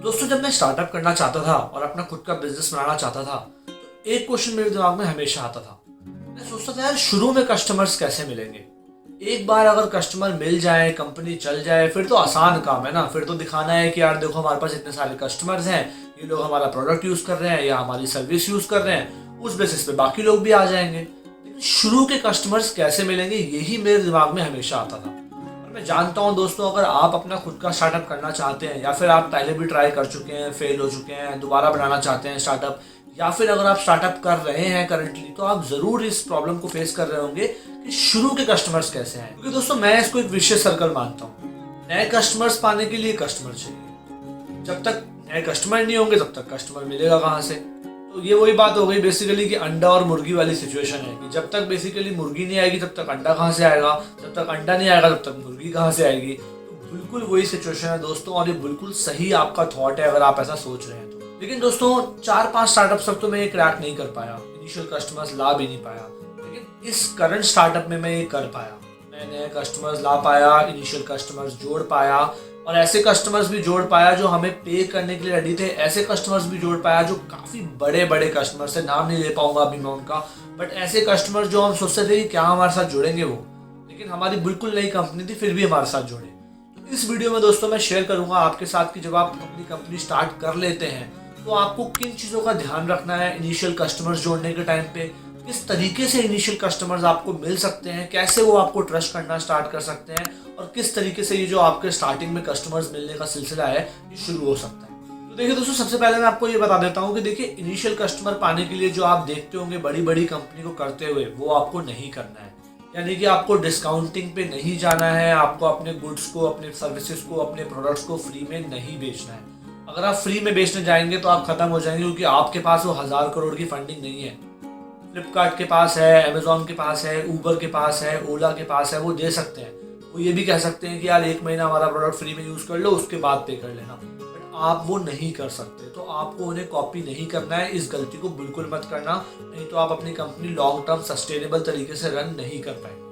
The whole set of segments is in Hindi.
दोस्तों, जब मैं स्टार्टअप करना चाहता था और अपना खुद का बिजनेस बनाना चाहता था तो एक क्वेश्चन मेरे दिमाग में हमेशा आता था। मैं सोचता था यार, शुरू में कस्टमर्स कैसे मिलेंगे। एक बार अगर कस्टमर मिल जाए, कंपनी चल जाए, फिर तो आसान काम है ना। फिर तो दिखाना है कि यार देखो, हमारे पास इतने सारे कस्टमर्स हैं, ये लोग हमारा प्रोडक्ट यूज कर रहे हैं या हमारी सर्विस यूज कर रहे हैं, उस बेसिस पे बाकी लोग भी आ जाएंगे। लेकिन शुरू के कस्टमर्स कैसे मिलेंगे, यही मेरे दिमाग में हमेशा आता था। मैं जानता हूँ दोस्तों, अगर आप अपना खुद का स्टार्टअप करना चाहते हैं या फिर आप पहले भी ट्राई कर चुके हैं, फेल हो चुके हैं, दोबारा बनाना चाहते हैं स्टार्टअप, या फिर अगर आप स्टार्टअप कर रहे हैं करंटली, तो आप जरूर इस प्रॉब्लम को फेस कर रहे होंगे कि शुरू के कस्टमर्स कैसे हैं। क्योंकि दोस्तों, मैं इसको एक विशेष सर्कल मानता हूँ। नए कस्टमर्स पाने के लिए कस्टमर चाहिए। जब तक नए कस्टमर नहीं होंगे तब तक कस्टमर मिलेगा कहाँ से। तो ये वही बात हो गई बेसिकली कि अंडा और मुर्गी वाली सिचुएशन है कि जब तक बेसिकली मुर्गी नहीं आएगी तब तक अंडा कहाँ से आएगा, जब तक अंडा नहीं आएगा तब तक मुर्गी कहाँ से आएगी। तो बिल्कुल वही सिचुएशन है दोस्तों, और ये बिल्कुल सही आपका थॉट है अगर आप ऐसा सोच रहे हैं तो। लेकिन दोस्तों, 4-5 स्टार्टअप्स तक तो मैं ये क्रैक नहीं कर पाया, इनिशियल कस्टमर्स ला भी नहीं पाया। लेकिन इस करंट स्टार्टअप में मैं ये कर पाया। मैं नए कस्टमर्स ला पाया, इनिशियल कस्टमर्स जोड़ पाया, और ऐसे कस्टमर्स भी जोड़ पाया जो हमें पे करने के लिए रेडी थे। ऐसे कस्टमर्स भी जोड़ पाया जो काफ़ी बड़े बड़े कस्टमर्स है, नाम नहीं ले पाऊंगा अभी मैं उनका, बट ऐसे कस्टमर्स जो हम सोचते थे कि क्या हमारे साथ जुड़ेंगे वो, लेकिन हमारी बिल्कुल नई कंपनी थी फिर भी हमारे साथ जुड़े। तो इस वीडियो में दोस्तों मैं शेयर करूंगा आपके साथ कि जब आप अपनी कंपनी स्टार्ट कर लेते हैं तो आपको किन चीज़ों का ध्यान रखना है इनिशियल कस्टमर्स जोड़ने के टाइम पे, किस तरीके से इनिशियल कस्टमर्स आपको मिल सकते हैं, कैसे वो आपको ट्रस्ट करना स्टार्ट कर सकते हैं, और किस तरीके से ये जो आपके स्टार्टिंग में कस्टमर्स मिलने का सिलसिला है ये शुरू हो सकता है। तो देखिए दोस्तों, सबसे पहले मैं आपको ये बता देता हूँ कि देखिए, इनिशियल कस्टमर पाने के लिए जो आप देखते होंगे बड़ी बड़ी कंपनी को करते हुए, वो आपको नहीं करना है। यानी कि आपको डिस्काउंटिंग पे नहीं जाना है, आपको अपने गुड्स को, अपने सर्विसेज को, अपने प्रोडक्ट्स को फ्री में नहीं बेचना है। अगर आप फ्री में बेचने जाएंगे तो आप खत्म हो जाएंगे, क्योंकि आपके पास वो 1000 करोड़ की फंडिंग नहीं है। फ्लिपकार्ट के पास है, अमेजोन के पास है, ऊबर के पास है, ओला के पास है, वो दे सकते हैं। वो ये भी कह सकते हैं कि यार 1 महीना हमारा प्रोडक्ट फ्री में यूज़ कर लो, उसके बाद पे कर लेना, बट आप वो नहीं कर सकते। तो आपको उन्हें कॉपी नहीं करना है, इस गलती को बिल्कुल मत करना, नहीं तो आप अपनी कंपनी लॉन्ग टर्म सस्टेनेबल तरीके से रन नहीं कर पाएंगे।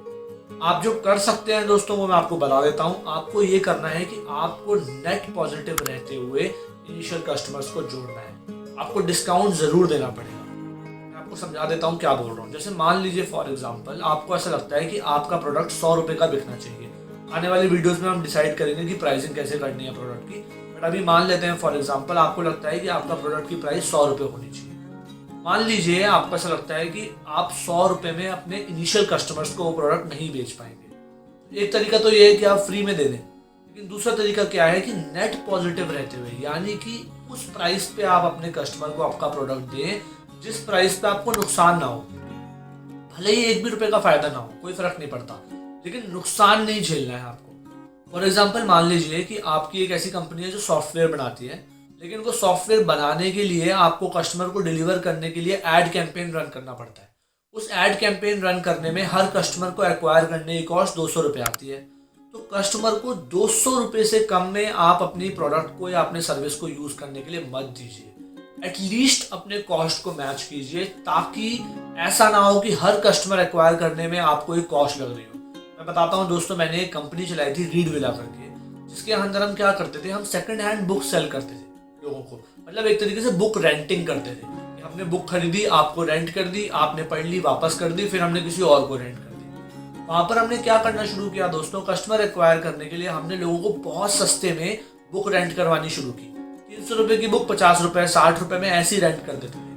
आप जो कर सकते हैं दोस्तों, वो मैं आपको बता देता हूँ। आपको ये करना है कि आपको नेट पॉजिटिव रहते हुए इनिशियल कस्टमर्स को जोड़ना है। आपको डिस्काउंट ज़रूर देना पड़ेगा। आपको समझा देता हूँ क्या बोल रहा हूँ। जैसे मान लीजिए फॉर एग्जांपल, आपको ऐसा लगता है कि आपका प्रोडक्ट 100 रुपये का बिकना चाहिए। आने वाली वीडियोस में हम डिसाइड करेंगे कि प्राइसिंग कैसे करनी है प्रोडक्ट की, बट अभी मान लेते हैं फॉर एग्जांपल आपको लगता है कि आपका प्रोडक्ट की प्राइस 100 रुपये होनी चाहिए। मान लीजिए आपको ऐसा लगता है कि आप 100 रुपये में अपने इनिशियल कस्टमर्स को वो प्रोडक्ट नहीं बेच पाएंगे। एक तरीका तो ये है कि आप फ्री में दे दें, लेकिन दूसरा तरीका क्या है कि नेट पॉजिटिव रहते हुए, यानी कि उस प्राइस पे आप अपने कस्टमर को आपका प्रोडक्ट दें जिस प्राइस पे आपको नुकसान ना हो। भले ही 1 भी रुपए का फायदा ना हो, कोई फर्क नहीं पड़ता, लेकिन नुकसान नहीं झेलना है आपको। फॉर एग्जाम्पल मान लीजिए कि आपकी एक ऐसी कंपनी है जो सॉफ्टवेयर बनाती है, लेकिन वो सॉफ्टवेयर बनाने के लिए आपको कस्टमर को डिलीवर करने के लिए एड कैंपेन रन करना पड़ता है। उस एड कैंपेन रन करने में हर कस्टमर को एक्वायर करने की कॉस्ट 200 रुपये आती है। तो कस्टमर को 200 रुपये से कम में आप अपनी प्रोडक्ट को या अपने सर्विस को यूज करने के लिए मत दीजिए। एटलीस्ट अपने कॉस्ट को मैच कीजिए, ताकि ऐसा ना हो कि हर कस्टमर एक्वायर करने में आपको एक कॉस्ट लग रही हो। मैं बताता हूँ दोस्तों, मैंने एक कंपनी चलाई थी रीडविला करके, जिसके अंदर हम क्या करते थे, हम सेकंड हैंड बुक सेल करते थे लोगों को। मतलब एक तरीके से बुक रेंटिंग करते थे कि हमने बुक खरीदी, आपको रेंट कर दी, आपने पढ़ ली, वापस कर दी, फिर हमने किसी और को रेंट कर दी। वहाँ पर हमने क्या करना शुरू किया दोस्तों, कस्टमर एक्वायर करने के लिए हमने लोगों को बहुत सस्ते में बुक रेंट करवानी शुरू की। 300 रुपये की बुक 50 रुपये, 60 रुपये में ऐसी रेंट कर देते थे।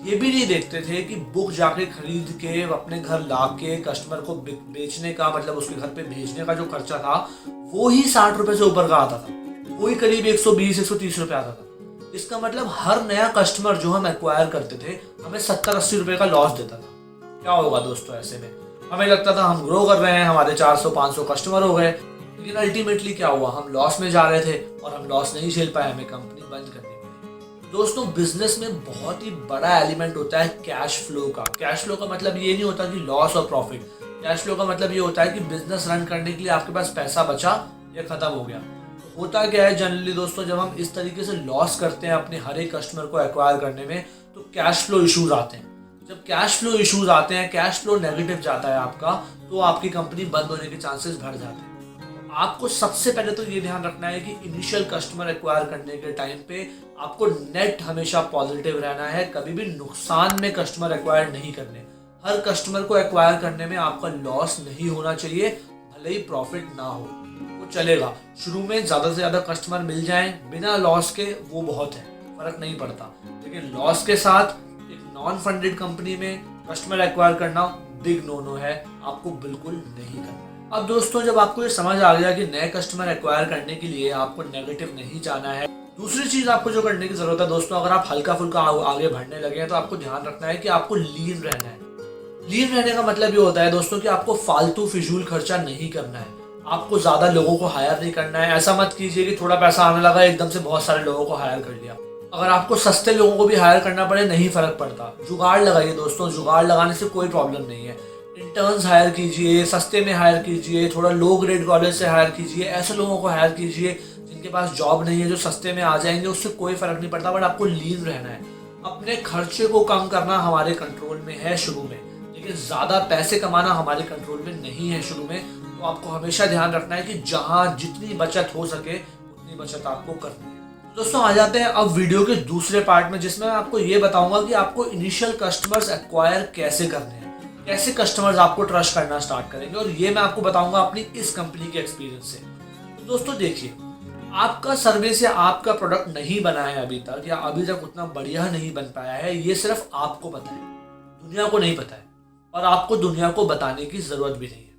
ये भी नहीं देखते थे कि बुक जाके खरीद के अपने घर ला के कस्टमर को बेचने का, मतलब उसके घर पे भेजने का जो खर्चा था, वो ही 60 रुपये से ऊपर का आता था। वही करीब 120-130 रुपये आता था। इसका मतलब हर नया कस्टमर जो हम एक्वायर करते थे हमें 70-80 रुपये का लॉस देता था। क्या होगा दोस्तों, ऐसे में हमें लगता था हम ग्रो कर रहे हैं, हमारे 400-500 कस्टमर हो गए, लेकिन अल्टीमेटली क्या हुआ, हम लॉस में जा रहे थे और हम लॉस नहीं झेल पाए, हमें कंपनी बंद करनी पड़ी। दोस्तों, बिजनेस में बहुत ही बड़ा एलिमेंट होता है कैश फ्लो का। कैश फ्लो का मतलब ये नहीं होता कि लॉस और प्रॉफिट। कैश फ्लो का मतलब ये होता है कि बिजनेस रन करने के लिए आपके पास पैसा बचा या खत्म हो गया। तो होता क्या है जनरली दोस्तों, जब हम इस तरीके से लॉस करते हैं अपने हर एक कस्टमर को एक्वायर करने में, तो कैश फ्लो इशूज आते हैं। जब कैश फ्लो इशूज आते हैं, कैश फ्लो नेगेटिव जाता है आपका, तो आपकी कंपनी बंद होने के चांसेस बढ़ जाते हैं। आपको सबसे पहले तो ये ध्यान रखना है कि इनिशियल कस्टमर एक्वायर करने के टाइम पे आपको नेट हमेशा पॉजिटिव रहना है, कभी भी नुकसान में कस्टमर एक्वायर नहीं करने। हर कस्टमर को एक्वायर करने में आपका लॉस नहीं होना चाहिए, भले ही प्रॉफिट ना हो वो चलेगा। शुरू में ज़्यादा से ज़्यादा कस्टमर मिल जाएं बिना लॉस के, वो बहुत है, फर्क नहीं पड़ता। लेकिन लॉस के साथ एक नॉन फंडेड कंपनी में कस्टमर एक्वायर करना बिग नो है, आपको बिल्कुल नहीं करना। अब दोस्तों, जब आपको ये समझ आ गया कि नए कस्टमर एक्वायर करने के लिए आपको नेगेटिव नहीं जाना है, दूसरी चीज आपको जो करने की जरूरत है दोस्तों, अगर आप हल्का फुल्का आगे बढ़ने लगे हैं तो आपको ध्यान रखना है कि आपको लीन रहना है। लीन रहने का मतलब ये होता है दोस्तों कि आपको फालतू फिजूल खर्चा नहीं करना है, आपको ज्यादा लोगों को हायर नहीं करना है। ऐसा मत कीजिए कि थोड़ा पैसा आने लगा एकदम से बहुत सारे लोगों को हायर कर लिया। अगर आपको सस्ते लोगों को भी हायर करना पड़े नहीं फर्क पड़ता, जुगाड़ लगाइए दोस्तों, जुगाड़ लगाने से कोई प्रॉब्लम नहीं है। इंटर्न्स हायर कीजिए, सस्ते में हायर कीजिए, थोड़ा लो ग्रेड कॉलेज से हायर कीजिए, ऐसे लोगों को हायर कीजिए जिनके पास जॉब नहीं है, जो सस्ते में आ जाएंगे, उससे कोई फर्क नहीं पड़ता। बट आपको लीन रहना है, अपने खर्चे को कम करना हमारे कंट्रोल में है शुरू में, लेकिन ज़्यादा पैसे कमाना हमारे कंट्रोल में नहीं है शुरू में। तो आपको हमेशा ध्यान रखना है कि जहाँ जितनी बचत हो सके उतनी बचत आपको करनी है। दोस्तों, आ जाते हैं अब वीडियो के दूसरे पार्ट में, जिसमें मैं आपको ये बताऊंगा कि आपको इनिशियल कस्टमर्स एक्वायर कैसे करने हैं, कैसे कस्टमर्स आपको ट्रस्ट करना स्टार्ट करेंगे, और ये मैं आपको बताऊंगा अपनी इस कंपनी के एक्सपीरियंस से। तो दोस्तों देखिए, आपका सर्विस या आपका प्रोडक्ट नहीं बना है अभी तक, या अभी तक उतना बढ़िया नहीं बन पाया है, ये सिर्फ आपको पता है, दुनिया को नहीं पता है, और आपको दुनिया को बताने की जरूरत भी नहीं है।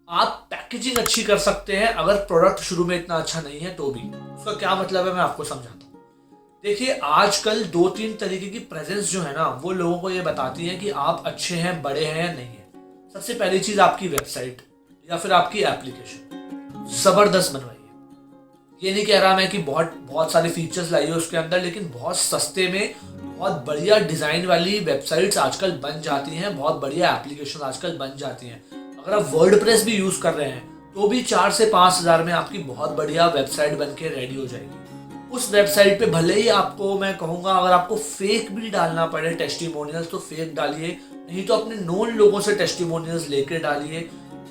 आप पैकेजिंग अच्छी कर सकते हैं, अगर प्रोडक्ट शुरू में इतना अच्छा नहीं है तो भी। उसका क्या मतलब है मैं आपको समझाता हूँ। देखिए, आजकल 2-3 तरीके की प्रेजेंस जो है ना, वो लोगों को ये बताती है कि आप अच्छे हैं, बड़े हैं या नहीं है। सबसे पहली चीज आपकी वेबसाइट या फिर आपकी एप्लीकेशन जबरदस्त बनवाइए। ये नहीं कह रहा मैं कि बहुत सारे फीचर्स लाइए उसके अंदर, लेकिन बहुत सस्ते में बहुत बढ़िया डिजाइन वाली वेबसाइट्स आजकल बन जाती हैं, बहुत बढ़िया एप्लीकेशन आजकल बन जाती हैं। अगर आप वर्डप्रेस भी यूज कर रहे हैं तो भी 4 से 5 हज़ार में आपकी बहुत बढ़िया वेबसाइट बन के रेडी हो जाएगी। उस वेबसाइट पे भले ही आपको मैं कहूँगा, अगर आपको फेक भी डालना पड़े टेस्टिमोनियल्स तो फेक डालिए, नहीं तो अपने नोन लोगों से टेस्टिमोनियल्स लेके डालिए।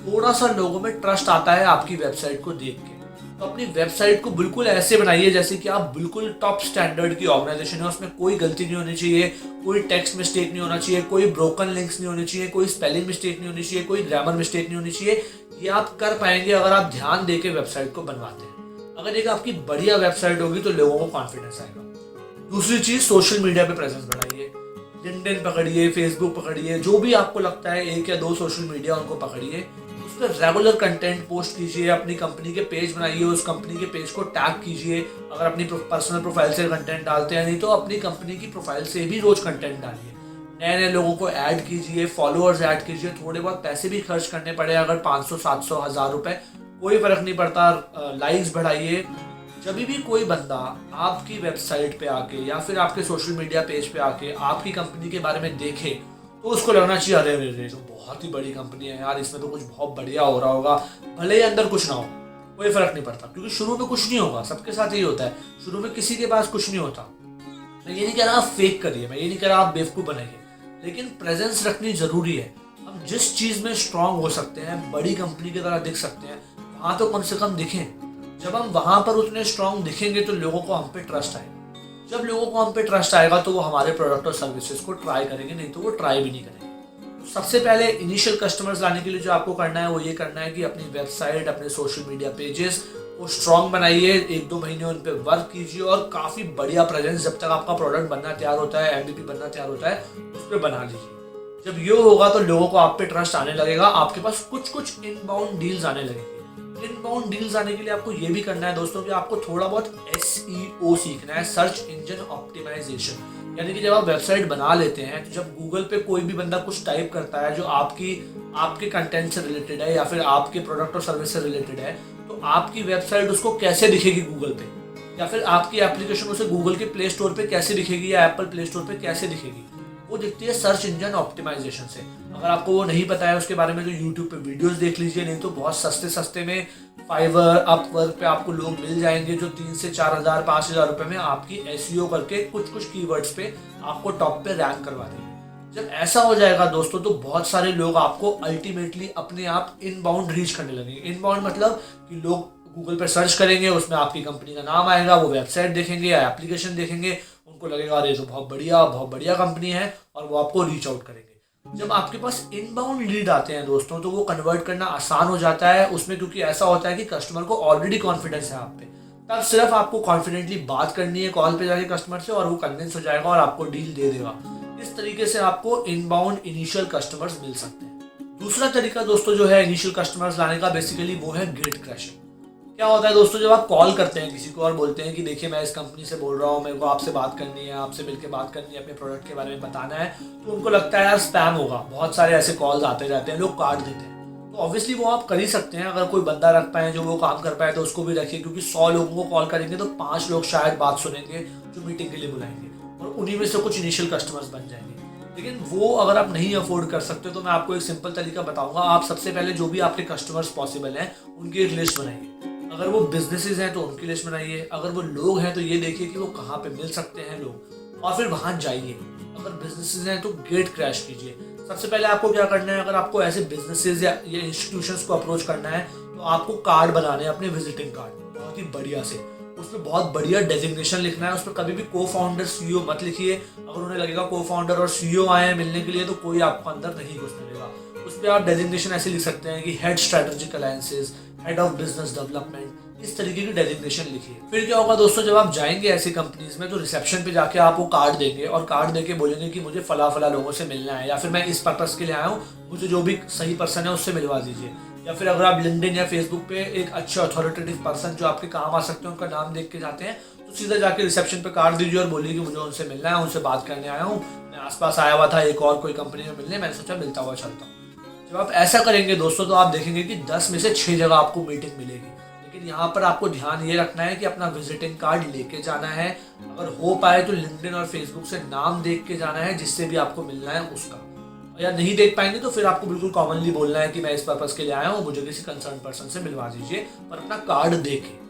थोड़ा सा लोगों में ट्रस्ट आता है आपकी वेबसाइट को देख के। तो अपनी वेबसाइट को बिल्कुल ऐसे बनाइए जैसे कि आप बिल्कुल टॉप स्टैंडर्ड की ऑर्गेनाइजेशन है, उसमें कोई गलती नहीं होनी चाहिए, कोई टेक्स्ट मिस्टेक नहीं होना चाहिए, कोई ब्रोकन लिंक्स नहीं होनी चाहिए, कोई स्पेलिंग मिस्टेक नहीं होनी चाहिए, कोई ग्रामर मिस्टेक नहीं होनी चाहिए। ये आप कर पाएंगे अगर आप ध्यान देके वेबसाइट को बनवाते हैं। अगर एक आपकी बढ़िया वेबसाइट होगी तो लोगों को कॉन्फिडेंस आएगा। दूसरी चीज, सोशल मीडिया पे प्रेजेंस बढ़ाइए। लिंक्डइन पकड़िए, फेसबुक पकड़िए, जो भी आपको लगता है 1 या 2 सोशल मीडिया उनको पकड़िए, उस पर रेगुलर कंटेंट पोस्ट कीजिए, अपनी कंपनी के पेज बनाइए, उस कंपनी के पेज को टैग कीजिए। अगर अपनी पर्सनल प्रोफाइल से कंटेंट डालते हैं, नहीं तो अपनी कंपनी की प्रोफाइल से भी रोज कंटेंट डालिए। नए नए लोगों को ऐड कीजिए, फॉलोअर्स ऐड कीजिए, थोड़े बहुत पैसे भी खर्च करने पड़े, अगर 500, 700, 1000 रुपए, कोई फर्क नहीं पड़ता। लाइक्स बढ़ाइए। जब भी कोई बंदा आपकी वेबसाइट पे आके या फिर आपके सोशल मीडिया पेज पे आके आपकी कंपनी के बारे में देखे तो उसको लगना चाहिए, अरे अरे तो बहुत ही बड़ी कंपनी है यार, इसमें तो कुछ बहुत बढ़िया हो रहा होगा, भले ही अंदर कुछ ना हो, कोई फर्क नहीं पड़ता। क्योंकि शुरू में कुछ नहीं होगा, सबके साथ यही होता है, शुरू में किसी के पास कुछ नहीं होता। मैं ये नहीं कह रहा आप फेक करिए, मैं ये नहीं कह रहा आप बेवकूफ़ बनेंगे, लेकिन प्रेजेंस रखनी जरूरी है। हम जिस चीज़ में स्ट्रांग हो सकते हैं, बड़ी कंपनी की तरह दिख सकते हैं, वहाँ तो कम से कम दिखें। जब हम वहाँ पर उतने स्ट्रांग दिखेंगे तो लोगों को हम पे ट्रस्ट आएगा। जब लोगों को हम पे ट्रस्ट आएगा तो वो हमारे प्रोडक्ट और सर्विसेज को ट्राई करेंगे, नहीं तो वो ट्राई भी नहीं करेंगे। तो सबसे पहले इनिशियल कस्टमर्स लाने के लिए जो आपको करना है वो ये करना है कि अपनी वेबसाइट, अपने सोशल मीडिया पेजेस को स्ट्रांग बनाइए, 1-2 महीने उन पर वर्क कीजिए और काफ़ी बढ़िया प्रेजेंस जब तक आपका प्रोडक्ट बनना तैयार होता है, MVP बनना तैयार होता है, उस पर बना लीजिए। जब ये होगा तो लोगों को आप पे ट्रस्ट आने लगेगा, आपके पास कुछ इनबाउंड डील्स आने लगेंगे। इनबाउंड डील्स आने के लिए आपको ये भी करना है दोस्तों कि आपको थोड़ा बहुत SEO सीखना है, सर्च इंजन ऑप्टिमाइजेशन। यानी कि जब आप वेबसाइट बना लेते हैं तो जब गूगल पे कोई भी बंदा कुछ टाइप करता है जो आपके कंटेंट से रिलेटेड है या फिर आपके प्रोडक्ट और सर्विस से रिलेटेड है, तो आपकी वेबसाइट उसको कैसे दिखेगी गूगल पे, या फिर आपकी एप्लीकेशन उसे गूगल के प्ले स्टोर पे कैसे दिखेगी या एप्पल प्ले स्टोर पे कैसे दिखेगी, वो दिखती है सर्च इंजन ऑप्टिमाइजेशन से। अगर आपको वो नहीं पता है उसके बारे में तो यूट्यूब पे वीडियोस देख लीजिए, नहीं तो बहुत सस्ते में फाइवर, अपवर्क पे आपको लोग मिल जाएंगे जो 3 से 4,000, 5,000 रुपए में आपकी SEO करके कुछ कीवर्ड्स पे आपको टॉप पे रैंक करवा देंगे। जब ऐसा हो जाएगा दोस्तों तो बहुत सारे लोग आपको अल्टीमेटली अपने आप इनबाउंड रीच करने लगेंगे। इनबाउंड मतलब कि लोग गूगल पर सर्च करेंगे, उसमें आपकी कंपनी का नाम आएगा, वो वेबसाइट देखेंगे या एप्लीकेशन देखेंगे, उनको लगेगा अरे तो बहुत बढ़िया कंपनी है, और वो आपको रीच आउट करेंगे। जब आपके पास इनबाउंड लीड आते हैं दोस्तों तो वो कन्वर्ट करना आसान हो जाता है उसमें, क्योंकि ऐसा होता है कि कस्टमर को ऑलरेडी कॉन्फिडेंस है आप पे। तब सिर्फ आपको कॉन्फिडेंटली बात करनी है कॉल पे जाके कस्टमर से, और वो कन्विंस हो जाएगा और आपको डील दे देगा। इस तरीके से आपको इनबाउंड इनिशियल कस्टमर्स मिल सकते हैं। दूसरा तरीका दोस्तों जो है इनिशियल कस्टमर्स लाने का, बेसिकली वो है गेट क्रैशिंग। क्या होता है दोस्तों, जब आप कॉल करते हैं किसी को और बोलते हैं कि देखिए मैं इस कंपनी से बोल रहा हूँ, मेरे को आपसे बात करनी है, आपसे मिलकर बात करनी है, अपने प्रोडक्ट के बारे में बताना है, तो उनको लगता है यार स्पैम होगा, बहुत सारे ऐसे कॉल्स आते रहते हैं, लोग काट देते हैं। तो ऑब्वियसली वो आप कर ही सकते हैं, अगर कोई बंदा रख पाए जो वो काम कर पाए तो उसको भी रखिए, क्योंकि 100 लोगों को कॉल करेंगे तो 5 लोग शायद बात सुनेंगे जो मीटिंग के लिए बुलाएंगे, और उन्हीं में से कुछ इनिशियल कस्टमर्स बन जाएंगे। लेकिन वो अगर आप नहीं अफोर्ड कर सकते तो मैं आपको एक सिंपल तरीका बताऊंगा। आप सबसे पहले जो भी आपके कस्टमर्स पॉसिबल हैं उनकी एक लिस्ट बनाइए। अगर वो बिजनेसेस हैं तो उनकी लिस्ट बनाइए, अगर वो लोग हैं तो ये देखिए कि वो कहाँ पे मिल सकते हैं लोग, और फिर वहाँ जाइए। अगर बिजनेसेस हैं तो गेट क्रैश कीजिए। सबसे पहले आपको क्या करना है, अगर आपको ऐसे बिजनेसेस या इंस्टीट्यूशंस को अप्रोच करना है तो आपको कार्ड बनाने हैं, अपने विजिटिंग कार्ड बहुत ही बढ़िया से, उसमें बहुत बढ़िया डेजिग्नेशन लिखना है। उसमें कभी भी को फाउंडर सीईओ मत लिखिए, अगर उन्हें लगेगा को फाउंडर और सीईओ आए हैं मिलने के लिए तो कोई आपको अंदर नहीं घुसने देगा। उस पर आप डेजिग्नेशन ऐसे लिख सकते हैं कि head strategic alliances, head of business development, इस तरीके की डेजिग्नेशन लिखिए। फिर क्या होगा दोस्तों, जब आप जाएंगे ऐसी कंपनीज में तो रिसेप्शन पे जाके आप वो कार्ड देंगे और कार्ड देके बोलेंगे कि मुझे फला फला लोगों से मिलना है, या फिर मैं इस पर्पस के लिए आया हूँ, मुझे जो भी सही पर्सन है उससे मिलवा दीजिए। या फिर अगर आप लिंक्डइन या फेसबुक पे एक अच्छे अथॉरिटेटिव पर्सन जो आपके काम आ सकते हैं उनका नाम देख के जाते हैं तो सीधा जाके रिसेप्शन पे कार्ड दीजिए और बोलिए कि मुझे उनसे मिलना है, उनसे बात करने आया हूँ, मैं आसपास आया हुआ था एक और कोई कंपनी में मिलने, मैंने सोचा मिलता हुआ चलता हूँ। जब आप ऐसा करेंगे दोस्तों तो आप देखेंगे कि 10 में से 6 जगह आपको मीटिंग मिलेगी। लेकिन यहाँ पर आपको ध्यान ये रखना है कि अपना विजिटिंग कार्ड लेके जाना है। अगर हो पाए तो लिंक्डइन और फेसबुक से नाम देख के जाना है जिससे भी आपको मिलना है उसका, या नहीं देख पाएंगे तो फिर आपको बिल्कुल कॉमनली बोलना है कि मैं इस पर्पस के लिए आया हूँ, मुझे किसी कंसर्न पर्सन से मिलवा दीजिए, पर अपना कार्ड देके।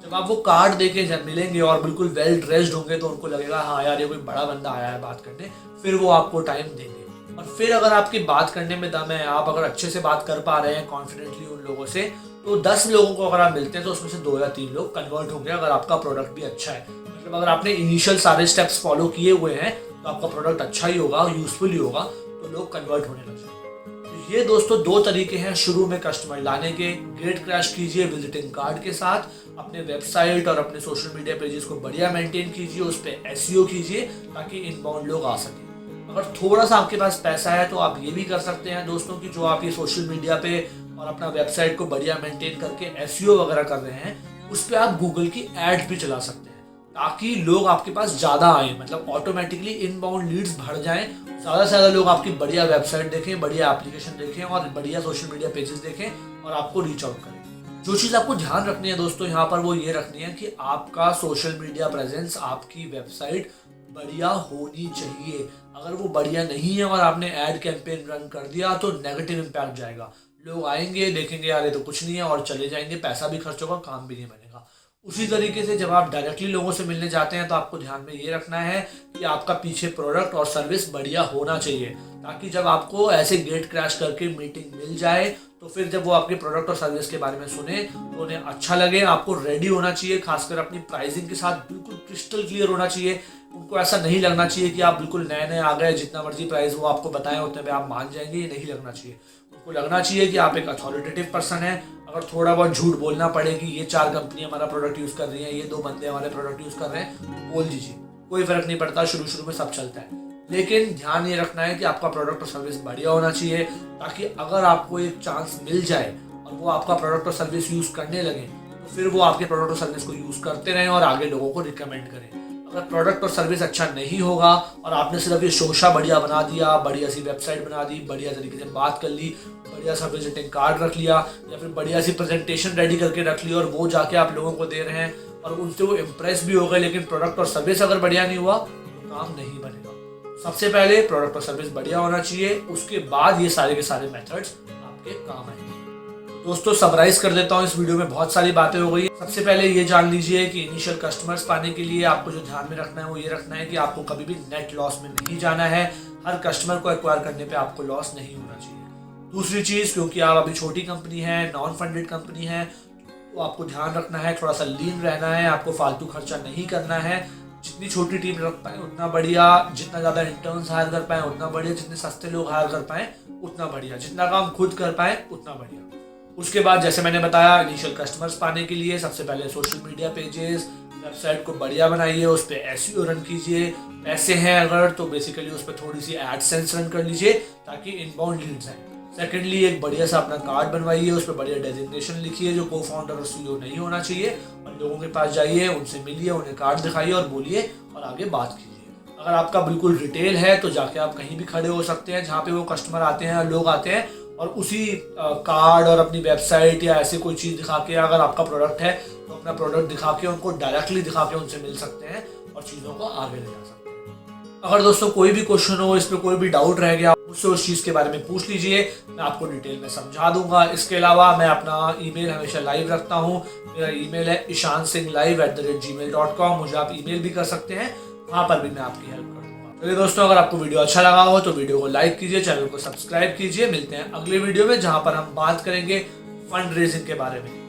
जब आप वो कार्ड देके जब मिलेंगे और बिल्कुल वेल ड्रेस्ड होंगे तो उनको लगेगा हाँ यार ये कोई बड़ा बंदा आया है बात करने, फिर वो आपको टाइम देंगे। और फिर अगर आपकी बात करने में दम है, आप अगर अच्छे से बात कर पा रहे हैं कॉन्फिडेंटली उन लोगों से, तो 10 लोगों को अगर आप मिलते हैं तो उसमें से 2 या 3 लोग कन्वर्ट होंगे अगर आपका प्रोडक्ट भी अच्छा है। मतलब अगर आपने इनिशियल सारे स्टेप्स फॉलो किए हुए हैं तो आपका प्रोडक्ट अच्छा ही होगा, यूजफुल ही होगा, तो लोग कन्वर्ट होने लग जाएंगे। तो ये दोस्तों 2 तरीके हैं शुरू में कस्टमर लाने के। गेट क्रैश कीजिए विजिटिंग कार्ड के साथ, अपने वेबसाइट और अपने सोशल मीडिया पेजेस को बढ़िया मेंटेन कीजिए, उस पर एसईओ कीजिए ताकि इनबाउंड लोग आ सकें। अगर थोड़ा सा आपके पास पैसा है तो आप ये भी कर सकते हैं दोस्तों कि जो आप ये सोशल मीडिया पे और अपना वेबसाइट को बढ़िया मेंटेन करके एसईओ वगैरह कर रहे हैं उस पर आप गूगल की एड्स भी चला सकते हैं ताकि लोग आपके पास ज़्यादा आए, मतलब ऑटोमेटिकली इनबाउंड लीड्स बढ़ जाएं, ज़्यादा से ज़्यादा लोग आपकी बढ़िया वेबसाइट देखें, बढ़िया एप्लीकेशन देखें और बढ़िया सोशल मीडिया पेजेस देखें और आपको रीच आउट करें। जो चीज़ आपको ध्यान रखनी है दोस्तों यहाँ पर वो ये रखनी है कि आपका सोशल मीडिया प्रेजेंस, आपकी वेबसाइट बढ़िया होनी चाहिए। अगर वो बढ़िया नहीं है और आपने एड कैंपेन रन कर दिया तो नेगेटिव इम्पैक्ट जाएगा। लोग आएंगे देखेंगे यार ये तो कुछ नहीं है और चले जाएंगे, पैसा भी खर्च होगा, काम भी नहीं बनेगा। उसी तरीके से जब आप डायरेक्टली लोगों से मिलने जाते हैं तो आपको ध्यान में ये रखना है कि आपका पीछे प्रोडक्ट और सर्विस बढ़िया होना चाहिए, ताकि जब आपको ऐसे गेट क्रैश करके मीटिंग मिल जाए तो फिर जब वो आपके प्रोडक्ट और सर्विस के बारे में सुने तो उन्हें अच्छा लगे। आपको रेडी होना चाहिए, खासकर अपनी प्राइसिंग के साथ बिल्कुल क्रिस्टल क्लियर होना चाहिए। उनको ऐसा नहीं लगना चाहिए कि आप बिल्कुल नए नए आ गए, जितना मर्जी प्राइस वो आपको बताएं उतने में आप मान जाएंगे, ये नहीं लगना चाहिए। उनको लगना चाहिए कि आप एक अथॉरिटेटिव पर्सन है। अगर थोड़ा बहुत झूठ बोलना पड़े कि ये 4 कंपनी हमारा प्रोडक्ट यूज़ कर रही है, ये 2 बंदे हमारे प्रोडक्ट यूज़ कर रहे हैं, तो बोल दीजिए, कोई फर्क नहीं पड़ता, शुरू शुरू में सब चलता है। लेकिन ध्यान ये रखना है कि आपका प्रोडक्ट और सर्विस बढ़िया होना चाहिए, ताकि अगर आपको एक चांस मिल जाए और वो आपका प्रोडक्ट और सर्विस यूज़ करने लगे तो फिर वो आपके प्रोडक्ट और सर्विस को यूज़ करते रहें और आगे लोगों को रिकमेंड करें। अगर प्रोडक्ट और सर्विस अच्छा नहीं होगा और आपने सिर्फ ये शोशा बढ़िया बना दिया, बढ़िया सी वेबसाइट बना दी, बढ़िया तरीके से बात कर ली, बढ़िया सा विजिटिंग कार्ड रख लिया या फिर बढ़िया सी प्रेजेंटेशन रेडी करके रख ली और वो जाके आप लोगों को दे रहे हैं और उनसे वो इम्प्रेस भी हो गए, लेकिन प्रोडक्ट और सर्विस अगर बढ़िया नहीं हुआ तो काम नहीं बनेगा। सबसे पहले प्रोडक्ट और सर्विस बढ़िया होना चाहिए, उसके बाद ये सारे के सारे मेथड्स आपके काम आएंगे। दोस्तों समराइज कर देता हूँ, इस वीडियो में बहुत सारी बातें हो गई। सबसे पहले ये जान लीजिए कि इनिशियल कस्टमर्स पाने के लिए आपको जो ध्यान में रखना है वो ये रखना है कि आपको कभी भी नेट लॉस में नहीं जाना है। हर कस्टमर को एक्वायर करने पे आपको लॉस नहीं होना चाहिए। दूसरी चीज़, क्योंकि आप अभी छोटी कंपनी है, नॉन फंडेड कंपनी है, तो आपको ध्यान रखना है, थोड़ा सा लीन रहना है, आपको फालतू खर्चा नहीं करना है। जितनी छोटी टीम रख पाए उतना बढ़िया, जितना ज़्यादा इंटर्न्स हायर कर पाए उतना बढ़िया, जितने सस्ते लोग हायर कर पाए उतना बढ़िया, जितना काम खुद कर पाए उतना बढ़िया। उसके बाद जैसे मैंने बताया, इनिशियल कस्टमर्स पाने के लिए सबसे पहले सोशल मीडिया पेजेस, वेबसाइट को बढ़िया बनाइए, उस पर एसईओ रन कीजिए। पैसे हैं अगर तो बेसिकली उस पर थोड़ी सी एडसेंस रन कर लीजिए ताकि इनबाउंड लीड्स आए। सेकेंडली, एक बढ़िया सा अपना कार्ड बनवाइए, उस पर बढ़िया डेजिग्नेशन लिखिए जो को फाउंडर और सीईओ नहीं होना चाहिए, और लोगों के पास जाइए, उनसे मिलिए, उन्हें कार्ड दिखाइए और बोलिए और आगे बात कीजिए। अगर आपका बिल्कुल रिटेल है तो जाके आप कहीं भी खड़े हो सकते हैं जहाँ पे वो कस्टमर आते हैं, लोग आते हैं, और उसी कार्ड और अपनी वेबसाइट या ऐसी कोई चीज़ दिखा के, अगर आपका प्रोडक्ट है तो अपना प्रोडक्ट दिखा के, उनको डायरेक्टली दिखा के उनसे मिल सकते हैं और चीज़ों को आगे ले जा सकते हैं। अगर दोस्तों कोई भी क्वेश्चन हो, इस पर कोई भी डाउट रह गया, मुझसे उस चीज़ के बारे में पूछ लीजिए, मैं आपको डिटेल में समझा दूंगा। इसके अलावा मैं अपना ईमेल हमेशा लाइव रखता हूँ। मेरा ईमेल है ishansinglive@gmail.com। मुझे आप ईमेल भी कर सकते हैं, वहाँ पर भी मैं आपकी हेल्प कर दूंगा। चलिए दोस्तों, अगर आपको वीडियो अच्छा लगा हो तो वीडियो को लाइक कीजिए, चैनल को सब्सक्राइब कीजिए। मिलते हैं अगले वीडियो में, जहाँ पर हम बात करेंगे फंड रेजिंग के बारे में।